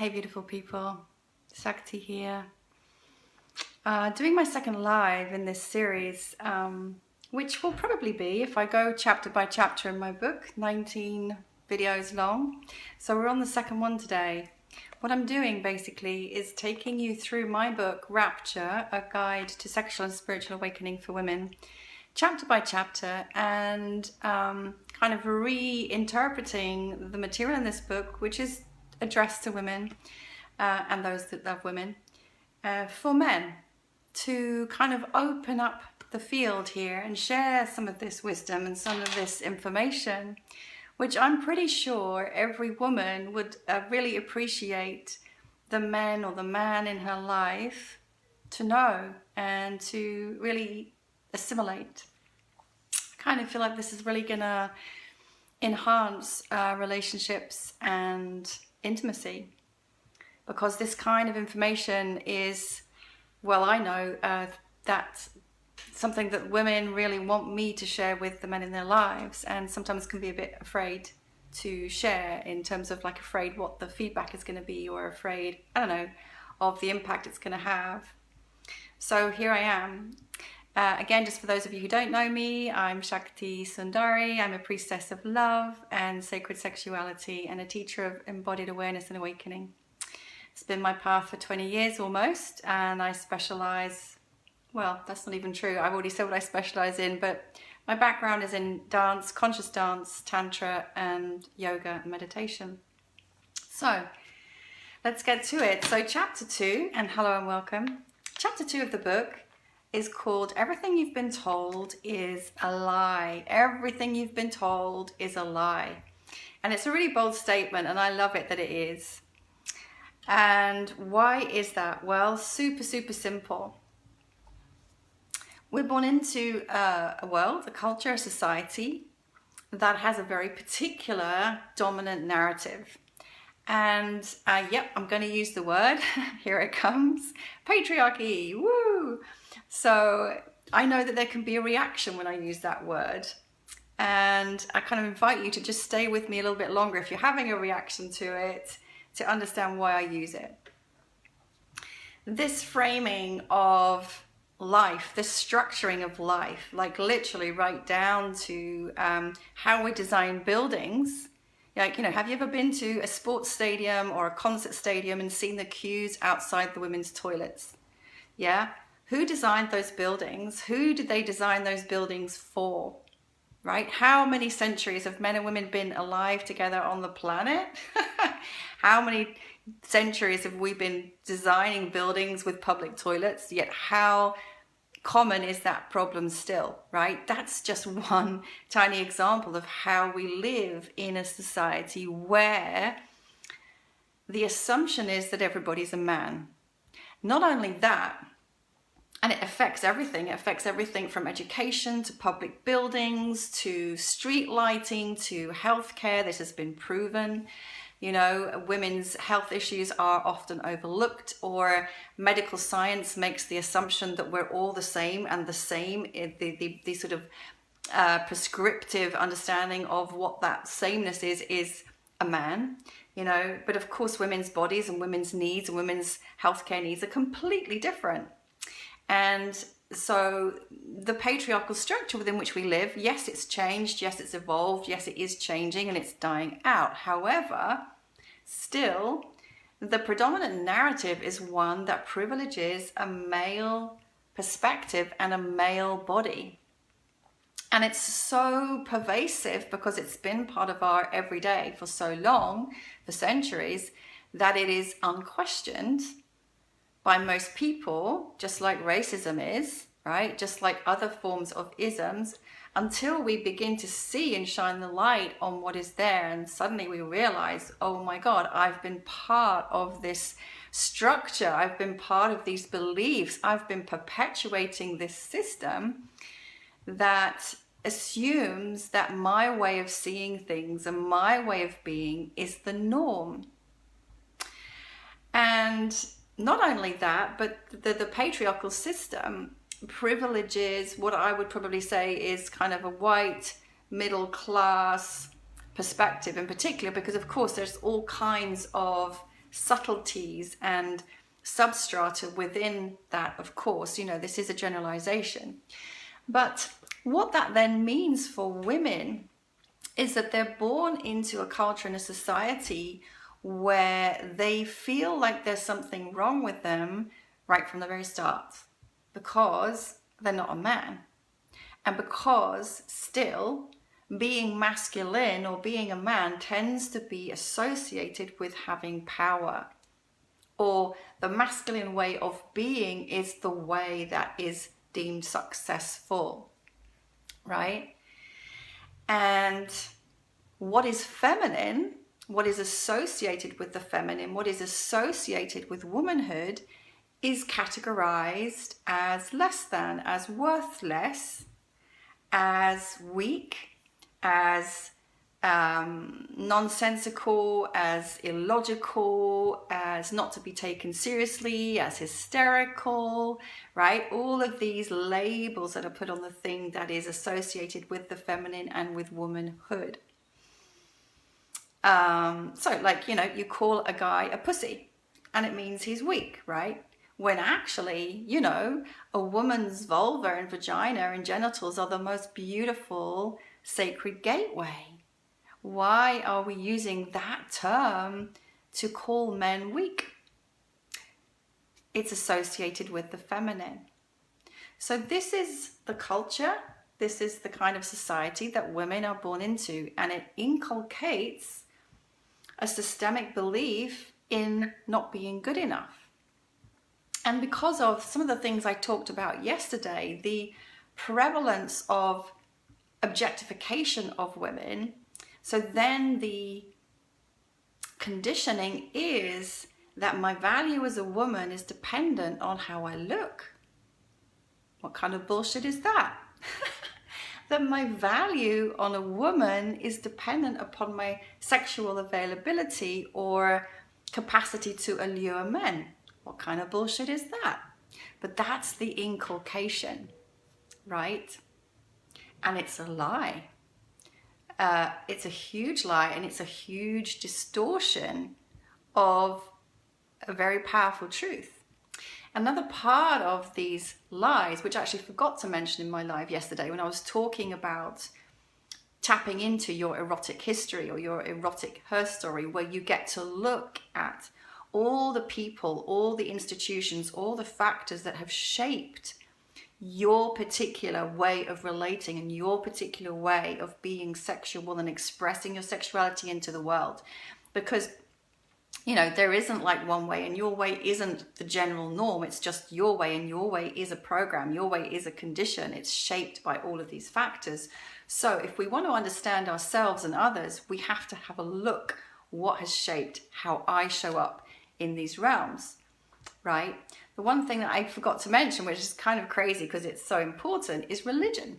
Hey beautiful people, Shakti here. Doing my second live in this series, which will probably be, if I go chapter by chapter in my book, 19 videos long. So we're on the second one today. What I'm doing basically is taking you through my book, Rapture, a guide to sexual and spiritual awakening for women, chapter by chapter, and kind of reinterpreting the material in this book, which is addressed to women and those that love women, for men, to kind of open up the field here and share some of this wisdom and some of this information, which I'm pretty sure every woman would really appreciate the men or the man in her life to know and to really assimilate. I kind of feel like this is really gonna enhance relationships and intimacy, because this kind of information is, well, I know that's something that women really want me to share with the men in their lives, and sometimes can be a bit afraid to share, in terms of like afraid what the feedback is going to be, or afraid, I don't know, of the impact it's going to have. So here I am. Again, just for those of you who don't know me, I'm Shakti Sundari. I'm a priestess of love and sacred sexuality, and a teacher of embodied awareness and awakening. It's been my path for 20 years almost, and I specialize, well, that's not even true. I've already said what I specialize in, but my background is in dance, conscious dance, tantra, and yoga and meditation. So let's get to it. So chapter 2, and hello and welcome. Chapter 2 of the book is called Everything You've Been Told is a Lie. Everything you've been told is a lie. And it's a really bold statement, and I love it that it is. And why is that? Well, super simple. We're born into a world, a culture, a society that has a very particular dominant narrative. And yep, I'm going to use the word. Here it comes. Patriarchy. Woo! So I know that there can be a reaction when I use that word. And I kind of invite you to just stay with me a little bit longer if you're having a reaction to it, to understand why I use it. This framing of life, this structuring of life, like literally right down to how we design buildings. Like, you know, have you ever been to a sports stadium or a concert stadium and seen the queues outside the women's toilets? Yeah? Who designed those buildings? Who did they design those buildings for? Right? How many centuries have men and women been alive together on the planet? How many centuries have we been designing buildings with public toilets? Yet how common is that problem still, right? That's just one tiny example of how we live in a society where the assumption is that everybody's a man. Not only that, and it affects everything. It affects everything from education to public buildings to street lighting to healthcare. This has been proven. You know, women's health issues are often overlooked, or medical science makes the assumption that we're all the same, and the same, the sort of prescriptive understanding of what that sameness is a man. You know, but of course women's bodies and women's needs and women's healthcare needs are completely different. And so the patriarchal structure within which we live, yes, it's changed, yes, it's evolved, yes, it is changing and it's dying out. However, still, the predominant narrative is one that privileges a male perspective and a male body. And it's so pervasive because it's been part of our everyday for so long, for centuries, that it is unquestioned by most people, just like racism is, right? Just like other forms of isms, until we begin to see and shine the light on what is there. And suddenly we realize, oh my God, I've been part of this structure. I've been part of these beliefs. I've been perpetuating this system that assumes that my way of seeing things and my way of being is the norm. And not only that, but the patriarchal system privileges what I would probably say is kind of a white middle class perspective in particular, because of course there's all kinds of subtleties and substrata within that, of course. This is a generalization. But what that then means for women is that they're born into a culture and a society where they feel like there's something wrong with them right from the very start, because they're not a man. And because still being masculine or being a man tends to be associated with having power, or the masculine way of being is the way that is deemed successful, right? And what is feminine, what is associated with the feminine, what is associated with womanhood is categorized as less than, as worthless, as weak, as nonsensical, as illogical, as not to be taken seriously, as hysterical, right? All of these labels that are put on the thing that is associated with the feminine and with womanhood. So like, you call a guy a pussy and it means he's weak, right? When actually, a woman's vulva and vagina and genitals are the most beautiful sacred gateway. Why are we using that term to call men weak? It's associated with the feminine. So this is the culture, this is the kind of society that women are born into, and it inculcates a systemic belief in not being good enough. And because of some of the things I talked about yesterday, the prevalence of objectification of women, so then the conditioning is that my value as a woman is dependent on how I look. What kind of bullshit is that? That my value on a woman is dependent upon my sexual availability or capacity to allure men. What kind of bullshit is that? But that's the inculcation, right? And it's a lie. It's a huge lie, and it's a huge distortion of a very powerful truth. Another part of these lies, which I actually forgot to mention in my live yesterday when I was talking about tapping into your erotic history or your erotic her story, where you get to look at all the people, all the institutions, all the factors that have shaped your particular way of relating and your particular way of being sexual and expressing your sexuality into the world. Because, there isn't like one way, and your way isn't the general norm. It's just your way, and your way is a program. Your way is a condition. It's shaped by all of these factors. So if we want to understand ourselves and others, we have to have a look what has shaped how I show up in these realms, right? The one thing that I forgot to mention, which is kind of crazy because it's so important, is religion.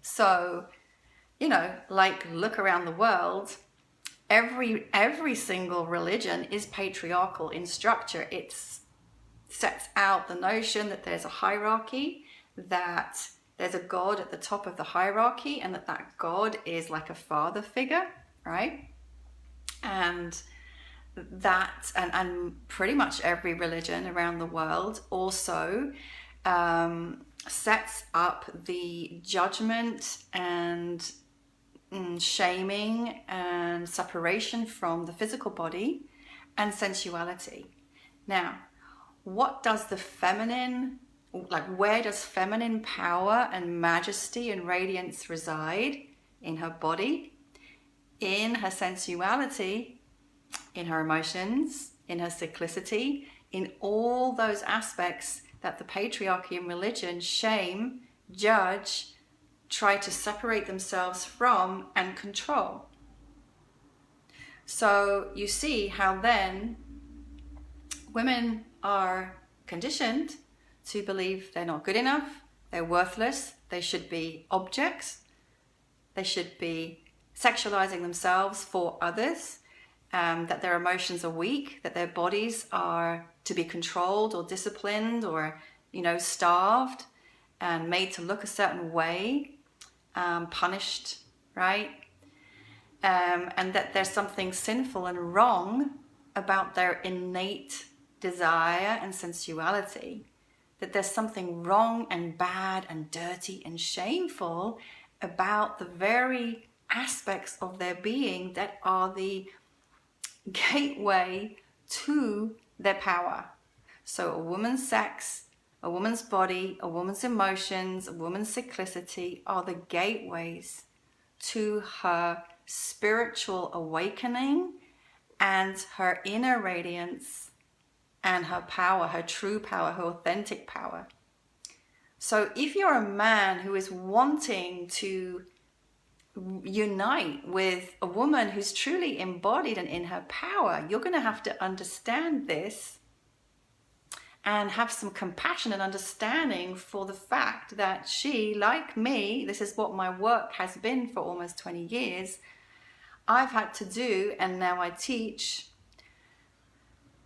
So, like look around the world, every single religion is patriarchal in structure. It sets out the notion that there's a hierarchy, that there's a God at the top of the hierarchy, and that God is like a father figure, right? And that and pretty much every religion around the world also sets up the judgment and shaming and separation from the physical body and sensuality. Now, what does the feminine, where does feminine power and majesty and radiance reside? In her body, in her sensuality, in her emotions, in her cyclicity, in all those aspects that the patriarchy and religion shame, judge, try to separate themselves from and control. So you see how then women are conditioned to believe they're not good enough, they're worthless, they should be objects, they should be sexualizing themselves for others, that their emotions are weak, that their bodies are to be controlled or disciplined or, starved and made to look a certain way, punished, right? And that there's something sinful and wrong about their innate desire and sensuality, that there's something wrong and bad and dirty and shameful about the very aspects of their being that are the gateway to their power. So a woman's sex, a woman's body, a woman's emotions, a woman's cyclicity are the gateways to her spiritual awakening and her inner radiance and her power, her true power, her authentic power. So if you're a man who is wanting to unite with a woman who's truly embodied and in her power, you're going to have to understand this and have some compassion and understanding for the fact that she, like me, this is what my work has been for almost 20 years, I've had to do, and now I teach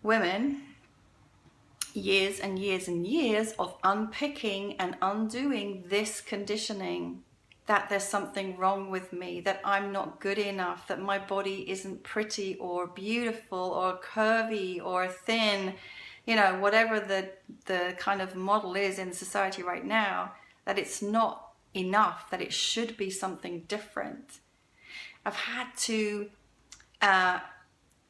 women years and years and years of unpicking and undoing this conditioning, that there's something wrong with me, that I'm not good enough, that my body isn't pretty or beautiful or curvy or thin, you know, whatever the kind of model is in society right now, that it's not enough, that it should be something different. I've had to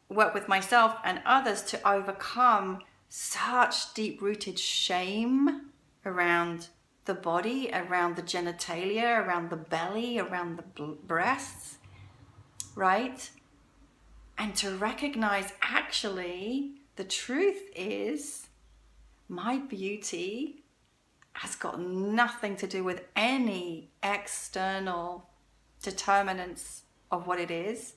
work with myself and others to overcome such deep-rooted shame around the body, around the genitalia, around the belly, around the breasts, right? And to recognize, actually, the truth is my beauty has got nothing to do with any external determinants of what it is.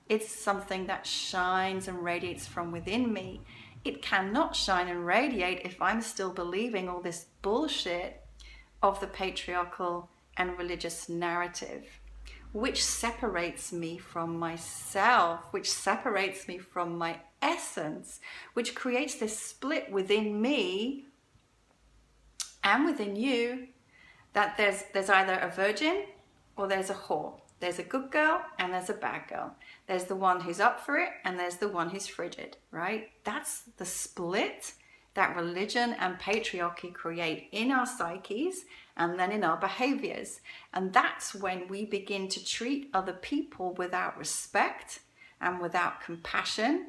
It's something that shines and radiates from within me. It cannot shine and radiate if I'm still believing all this bullshit of the patriarchal and religious narrative, which separates me from myself, which separates me from my essence, which creates this split within me and within you, that there's either a virgin or there's a whore. There's a good girl and there's a bad girl. There's the one who's up for it and there's the one who's frigid, right? That's the split that religion and patriarchy create in our psyches and then in our behaviors. And that's when we begin to treat other people without respect and without compassion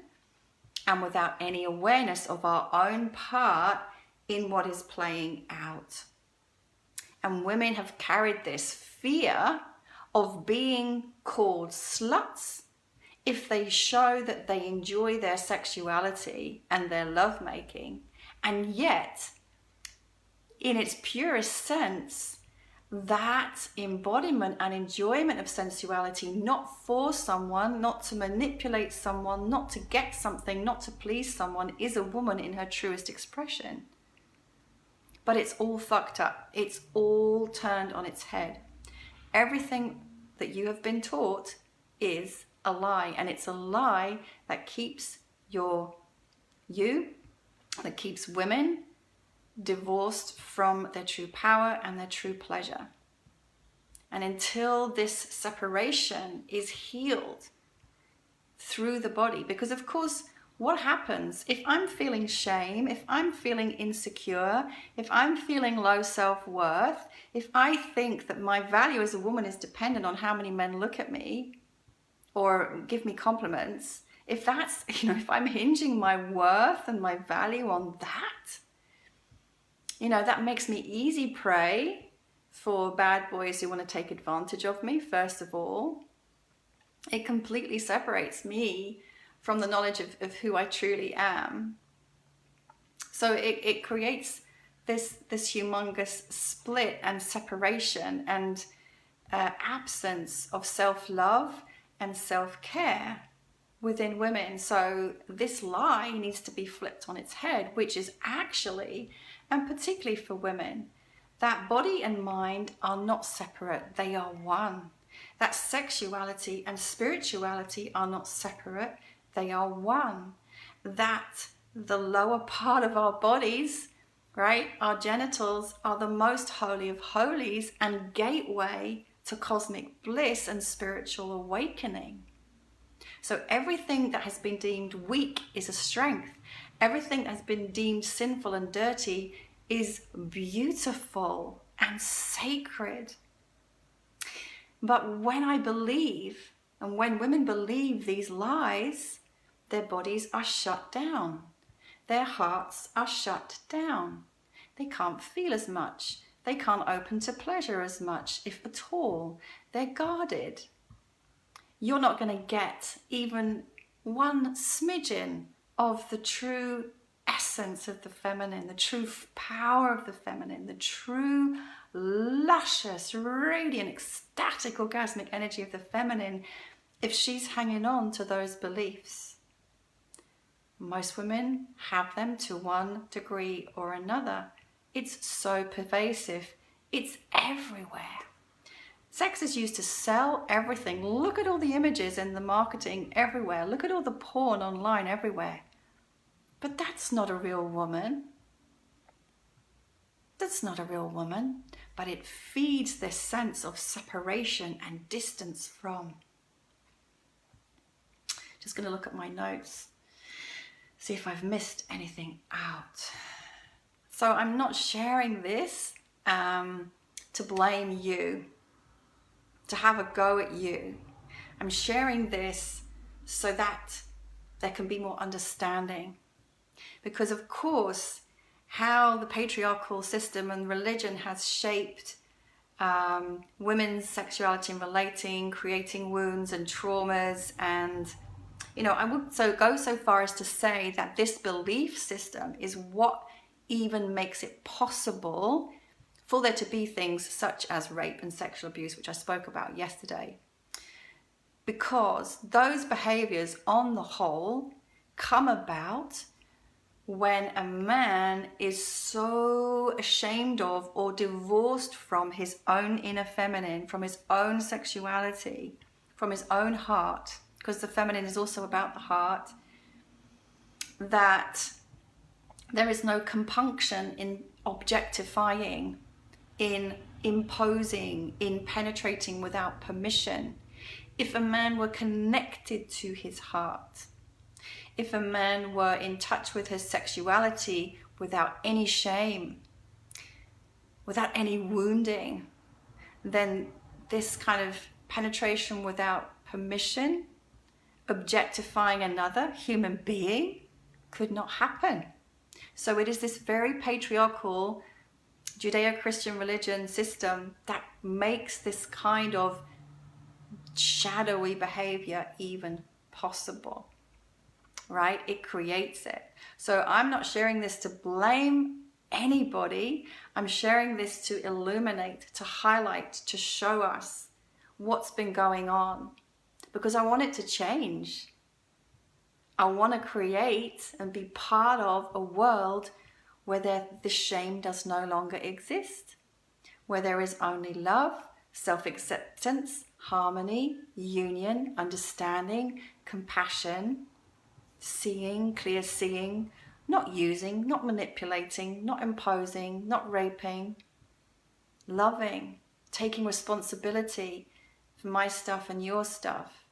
and without any awareness of our own part in what is playing out. And women have carried this fear of being called sluts if they show that they enjoy their sexuality and their lovemaking, and yet, in its purest sense, that embodiment and enjoyment of sensuality, not for someone, not to manipulate someone, not to get something, not to please someone, is a woman in her truest expression. But it's all fucked up. It's all turned on its head. Everything that you have been taught is a lie, and it's a lie that keeps that keeps women divorced from their true power and their true pleasure. And until this separation is healed through the body, because of course, what happens if I'm feeling shame, if I'm feeling insecure, if I'm feeling low self-worth, if I think that my value as a woman is dependent on how many men look at me or give me compliments, if that's, if I'm hinging my worth and my value on that, that makes me easy prey for bad boys who want to take advantage of me, first of all. It completely separates me from the knowledge of who I truly am. So it creates this humongous split and separation and absence of self-love and self-care within women. So this lie needs to be flipped on its head, which is actually, and particularly for women, that body and mind are not separate, they are one. That sexuality and spirituality are not separate, they are one. That the lower part of our bodies, right, our genitals, are the most holy of holies and gateway to cosmic bliss and spiritual awakening. So everything that has been deemed weak is a strength. Everything that has been deemed sinful and dirty is beautiful and sacred. But when I believe, and when women believe these lies, their bodies are shut down. Their hearts are shut down. They can't feel as much. They can't open to pleasure as much, if at all. They're guarded. You're not going to get even one smidgen of the true essence of the feminine, the true power of the feminine, the true luscious, radiant, ecstatic, orgasmic energy of the feminine if she's hanging on to those beliefs. Most women have them to one degree or another. It's so pervasive. It's everywhere. Sex is used to sell everything. Look at all the images in the marketing everywhere. Look at all the porn online everywhere. But that's not a real woman. That's not a real woman. But it feeds this sense of separation and distance from. Just going to look at my notes. See if I've missed anything out. So I'm not sharing this to blame you, to have a go at you. I'm sharing this so that there can be more understanding. Because of course, how the patriarchal system and religion has shaped women's sexuality and relating, creating wounds and traumas. And, I would go so far as to say that this belief system is what even makes it possible for there to be things such as rape and sexual abuse, which I spoke about yesterday. Because those behaviors on the whole come about when a man is so ashamed of or divorced from his own inner feminine, from his own sexuality, from his own heart, because the feminine is also about the heart, that there is no compunction in objectifying, in imposing, in penetrating without permission. If a man were connected to his heart, if a man were in touch with his sexuality without any shame, without any wounding, then this kind of penetration without permission, objectifying another human being, could not happen. So it is this very patriarchal Judeo-Christian religion system that makes this kind of shadowy behavior even possible, right? It creates it. So I'm not sharing this to blame anybody. I'm sharing this to illuminate, to highlight, to show us what's been going on, because I want it to change. I want to create and be part of a world where the shame does no longer exist, where there is only love, self-acceptance, harmony, union, understanding, compassion, seeing, clear seeing, not using, not manipulating, not imposing, not raping, loving, taking responsibility for my stuff and your stuff.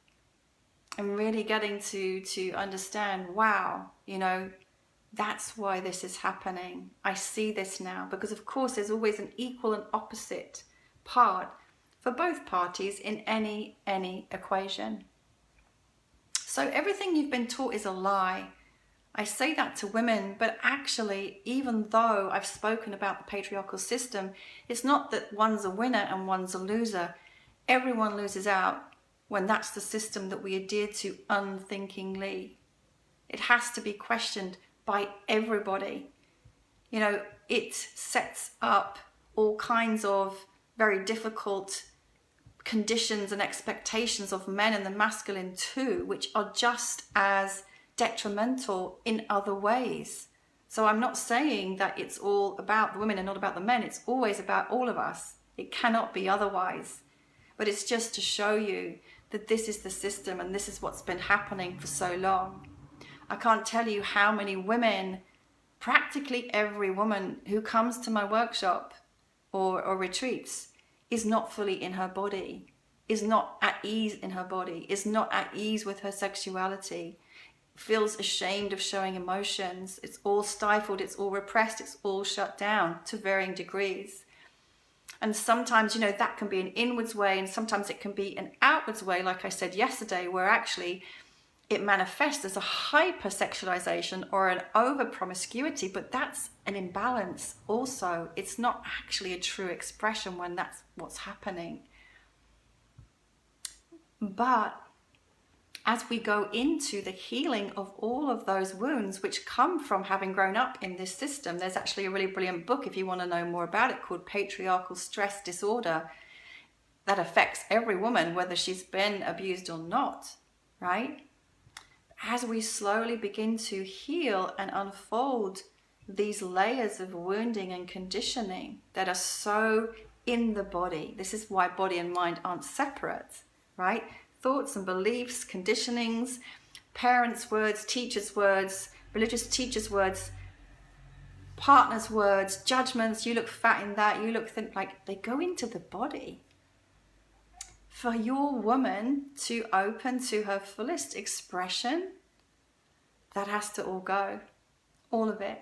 And really getting to understand, wow, that's why this is happening. I see this now, because of course there's always an equal and opposite part for both parties in any equation. So everything you've been taught is a lie. I say that to women, but actually, even though I've spoken about the patriarchal system, it's not that one's a winner and one's a loser. Everyone loses out when that's the system that we adhere to unthinkingly. It has to be questioned by everybody. It sets up all kinds of very difficult conditions and expectations of men and the masculine too, which are just as detrimental in other ways. So I'm not saying that it's all about the women and not about the men. It's always about all of us. It cannot be otherwise. But it's just to show you that this is the system and this is what's been happening for so long. I can't tell you how many women, practically every woman who comes to my workshop or retreats, is not fully in her body, is not at ease in her body, is not at ease with her sexuality, feels ashamed of showing emotions. It's all stifled, it's all repressed, it's all shut down to varying degrees. And sometimes, that can be an inwards way, and sometimes it can be an outwards way, like I said yesterday, where actually it manifests as a hypersexualization or an over promiscuity, but that's an imbalance also. It's not actually a true expression when that's what's happening. But as we go into the healing of all of those wounds which come from having grown up in this system, there's actually a really brilliant book, if you want to know more about it, called Patriarchal Stress Disorder, that affects every woman, whether she's been abused or not, right? As we slowly begin to heal and unfold these layers of wounding and conditioning that are so in the body, this is why body and mind aren't separate, right? Thoughts and beliefs, conditionings, parents' words, teachers' words, religious teachers' words, partners' words, judgments, you look fat in that, you look thin, like they go into the body. For your woman to open to her fullest expression, that has to all go, all of it.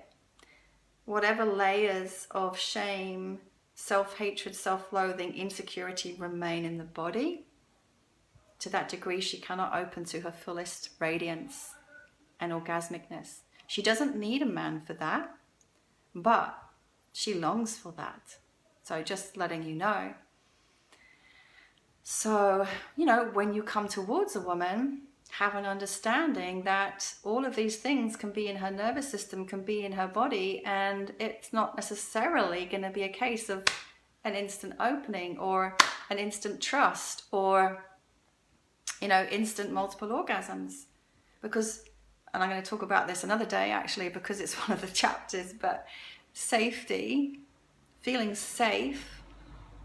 Whatever layers of shame, self-hatred, self-loathing, insecurity remain in the body, to that degree, she cannot open to her fullest radiance and orgasmicness. She doesn't need a man for that, but she longs for that. So just letting you know. So, when you come towards a woman, have an understanding that all of these things can be in her nervous system, can be in her body, and it's not necessarily going to be a case of an instant opening or an instant trust or instant multiple orgasms. Because, and I'm going to talk about this another day actually, because it's one of the chapters, but safety, feeling safe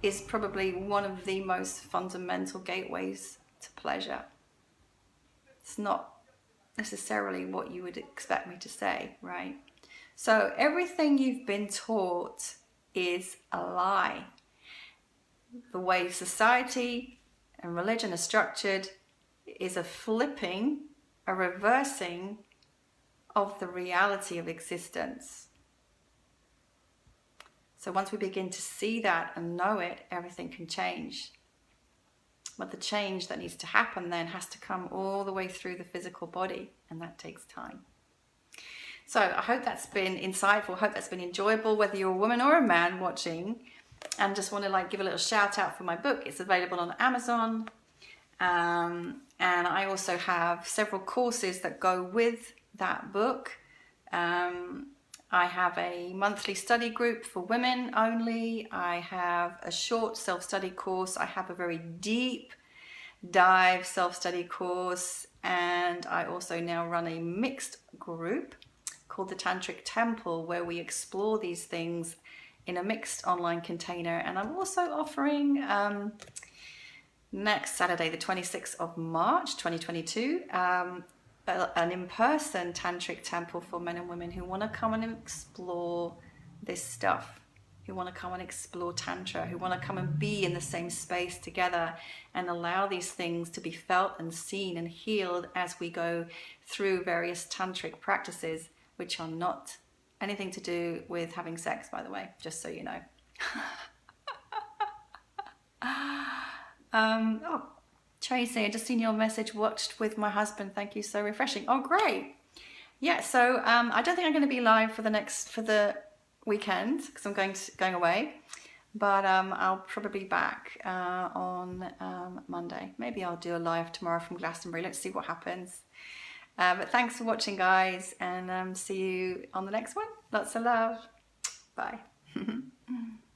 is probably one of the most fundamental gateways to pleasure. It's not necessarily what you would expect me to say, right? So everything you've been taught is a lie. The way society and religion are structured is a flipping, a reversing of the reality of existence. So once we begin to see that and know it, everything can change. But the change that needs to happen then has to come all the way through the physical body, and that takes time. So I hope that's been insightful, hope that's been enjoyable, whether you're a woman or a man watching. And just want to give a little shout out for my book. It's available on Amazon. And I also have several courses that go with that book. I have a monthly study group for women only. I have a short self-study course. I have a very deep dive self-study course. And I also now run a mixed group called the Tantric Temple, where we explore these things in a mixed online container. And I'm also offering next Saturday, the 26th of March, 2022, an in-person tantric temple for men and women who want to come and explore this stuff, who want to come and explore tantra, who want to come and be in the same space together and allow these things to be felt and seen and healed as we go through various tantric practices, which are not anything to do with having sex, by the way, just so you know. Oh, Tracy, I just seen your message, watched with my husband. Thank you, so refreshing. Oh, great. Yeah, so I don't think I'm going to be live for the weekend because I'm going away, but I'll probably be back on Monday. Maybe I'll do a live tomorrow from Glastonbury. Let's see what happens. But thanks for watching, guys, and see you on the next one. Lots of love. Bye.